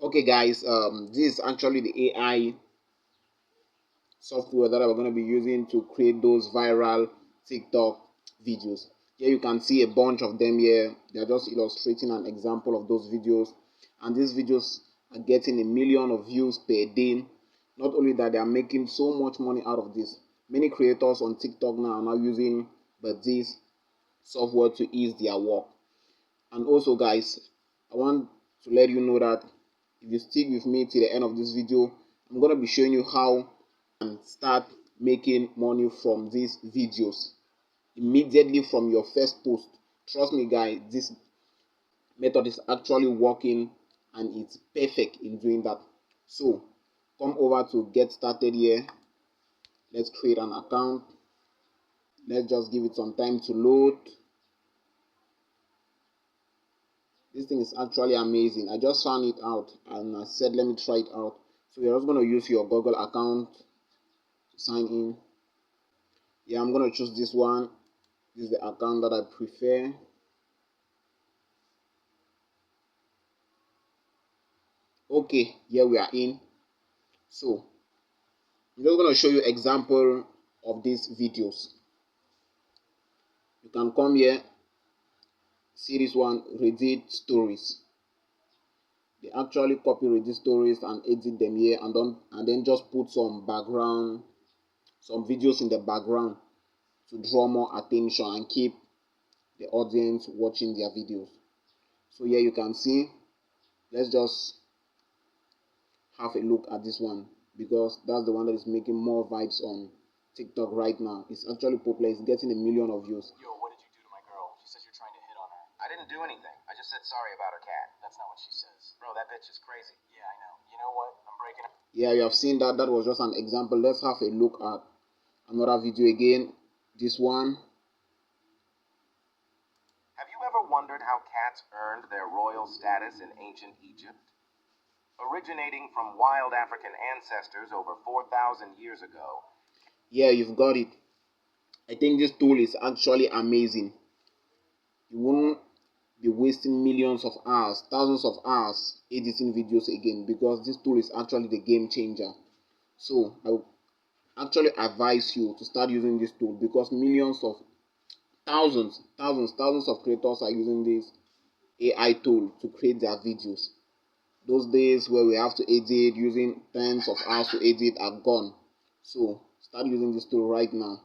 Okay guys, this is actually the AI software that we're going to be using to create those viral TikTok videos. Here you can see a bunch of them here. They're just illustrating an example of those videos, and these videos are getting a million of views per day. Not only that, they are making so much money out of this. Many creators on TikTok now are now using this software to ease their work. And also guys, I want to let you know that if you stick with me till the end of this video, I'm going to be showing you how you can start making money from these videos immediately from your first post. Trust me guys, this method is actually working and it's perfect in doing that. So come over to get started here. Let's create an account. Let's just give it some time to load. This thing is actually amazing. I just found it out and I said let me try it out. So you're just going to use your Google account to sign in. Yeah, I'm going to choose this one. This is the account that I prefer. Okay, here we are in. So I'm just going to show you example of these videos. You can come here, see this one, Reddit stories. They actually copy Reddit stories and edit them here and then just put some background, some videos in the background to draw more attention and keep the audience watching their videos. So here you can see, let's just have a look at this one because that's the one that is making more vibes on TikTok right now. It's actually popular. It's getting a million of views. Yo, what did you do to my girl? She says you're trying to hit on her. I didn't do anything. I just said sorry about her cat. That's not what she says. Bro, that bitch is crazy. Yeah, I know. You know what? I'm breaking up. Yeah, you have seen that. That was just an example. Let's have a look at another video again. This one. Have you ever wondered how cats earned their royal status in ancient Egypt? Originating from wild African ancestors over 4,000 years ago. Yeah, you've got it. I think this tool is actually amazing. You won't be wasting millions of hours, thousands of hours editing videos again because this tool is actually the game changer. So I will actually advise you to start using this tool because millions of thousands of creators are using this AI tool to create their videos. Those days where we have to edit using tens of hours to edit are gone. So start using this tool right now.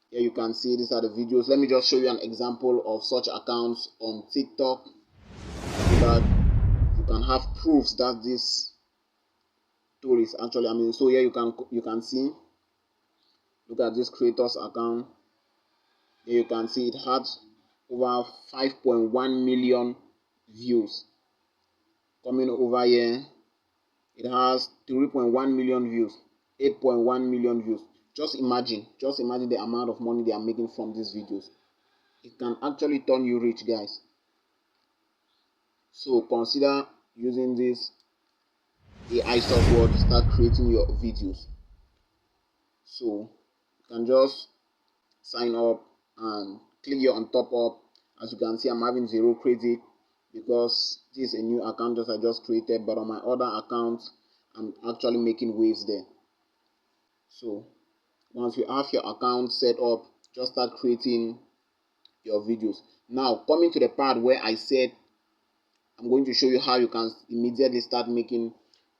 Here you can see these are the videos. Let me just show you an example of such accounts on TikTok so that you can have proofs that this tool is actually so here you can see, look at this creator's account. Here you can see it had over 5.1 million views. Coming over here, it has 3.1 million views, 8.1 million views. Just imagine the amount of money they are making from these videos. It can actually turn you rich, guys. So consider using this AI software to start creating your videos. So you can just sign up and click here on top up. As you can see, I'm having 0 credit because this is a new account I just created, but on my other accounts I'm actually making waves there. So once you have your account set up, just start creating your videos. Now coming to the part where I said I'm going to show you how you can immediately start making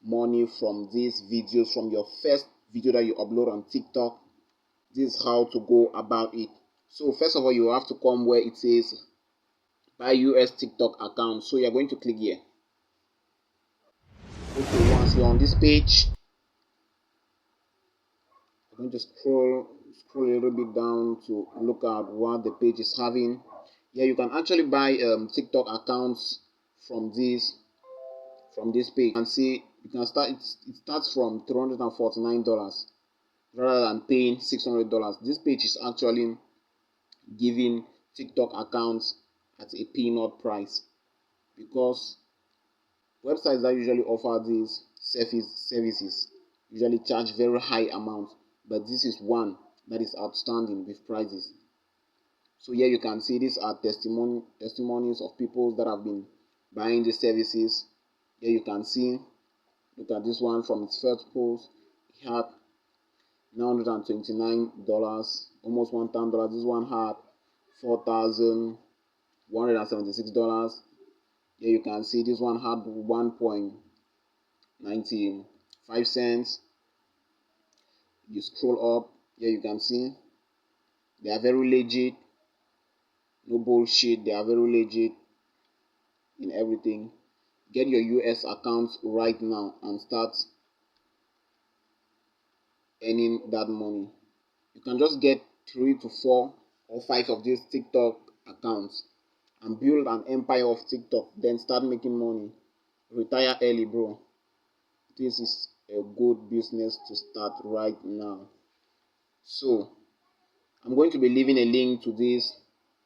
money from these videos, from your first video that you upload on TikTok. This is how to go about it. So first of all, you have to come where it says buy US TikTok account. So you're going to click here. Okay, once you're on this page, I'm going to scroll a little bit down to look at what the page is having. Yeah, you can actually buy TikTok accounts from this page. You can see you can start it starts from $349 rather than paying $600. This page is actually giving TikTok accounts at a peanut price because websites that usually offer these services usually charge very high amounts, but this is one that is outstanding with prices. So here you can see these are testimonies of people that have been buying the services. Here you can see Look at this one. From its first post, it had $929, almost $1,000. This one had $4,176. Here you can see this one had 1.95 cents. You scroll up, here you can see they are very legit, no bullshit. They are very legit in everything. Get your US account right now and start earning that money. You can just get 3 to 4 or 5 of these TikTok accounts and build an empire of TikTok, then start making money. Retire early, bro. This is a good business to start right now. So I'm going to be leaving a link to this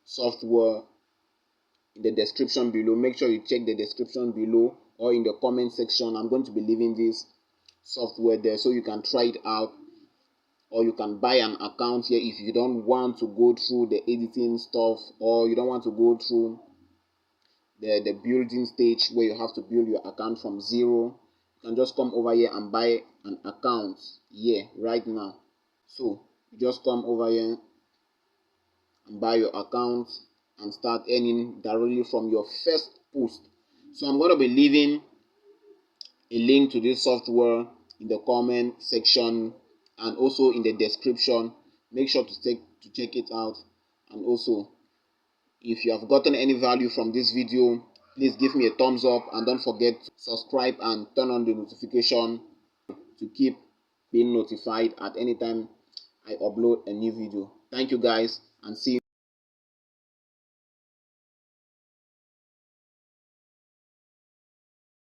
software in the description below. Make sure you check the description below or in the comment section. I'm going to be leaving this software there so you can try it out, or you can buy an account here if you don't want to go through the editing stuff, or you don't want to go through the building stage where you have to build your account from zero. You can just come over here and buy an account here right now. So you just come over here and buy your account and start earning directly from your first post. So I'm going to be leaving a link to this software in the comment section and also in the description. Make sure to check it out. And also, if you have gotten any value from this video, please give me a thumbs up and don't forget to subscribe and turn on the notification to keep being notified at any time I upload a new video. Thank you guys, and see you.